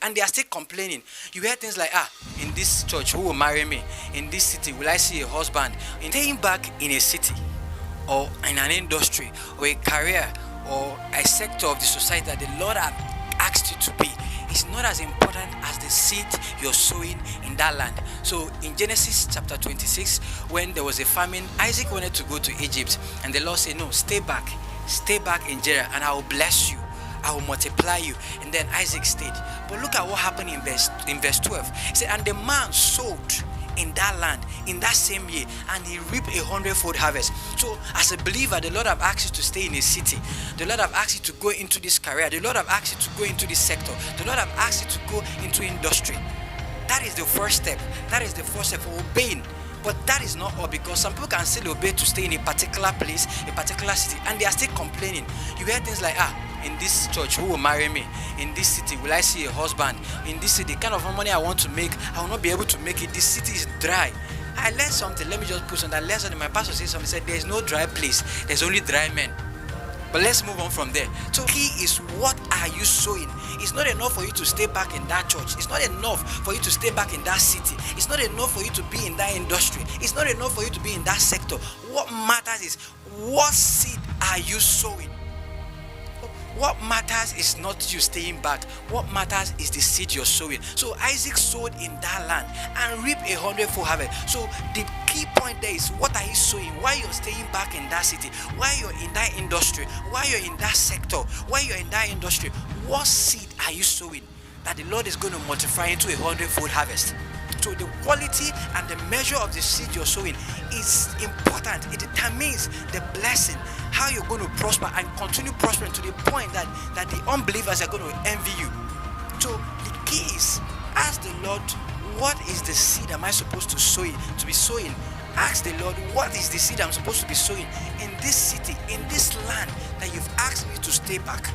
and they are still complaining. You hear things like, in this church, who will marry me? In this city, will I see a husband? In staying back in a city, or in an industry, or a career, or a sector of the society that the Lord has asked you to be, is not as important as the seed you're sowing in that land. So in Genesis chapter 26, when there was a famine, Isaac wanted to go to Egypt, and the Lord said, no, stay back in Gerar, and I will bless you, I will multiply you. And then Isaac stayed. But look at what happened in verse 12. It said, and the man sowed in that land in that same year, and he reaped 100-fold harvest. So as a believer, the Lord have asked you to stay in a city. The Lord have asked you to go into this career. The Lord have asked you to go into this sector. The Lord have asked you to go into industry. That is the first step. That is the first step for obeying. But that is not all, because some people can still obey to stay in a particular place, a particular city, and they are still complaining. You hear things like, in this church, who will marry me? In this city, will I see a husband? In this city, the kind of money I want to make, I will not be able to make it. This city is dry. I learned something. Let me just put something. I learned something. My pastor said something. He said, there is no dry place. There's only dry men. But let's move on from there. So key is, what are you sowing? It's not enough for you to stay back in that church. It's not enough for you to stay back in that city. It's not enough for you to be in that industry. It's not enough for you to be in that sector. What matters is, what seed are you sowing? What matters is not you staying back. What matters is the seed you're sowing. So Isaac sowed in that land and reaped 100-fold harvest. So the key point there is, what are you sowing? Why you're staying back in that city? Why you're in that industry? Why you're in that sector? Why you're in that industry? What seed are you sowing that the Lord is going to multiply into 100-fold harvest? So the quality and the measure of the seed you're sowing is important. It determines the blessing, how you're going to prosper and continue prospering to the point that the unbelievers are going to envy you. So the key is, ask the Lord, what is the seed am I supposed to be sowing? Ask the Lord, what is the seed I'm supposed to be sowing in this city, in this land that you've asked me to stay back?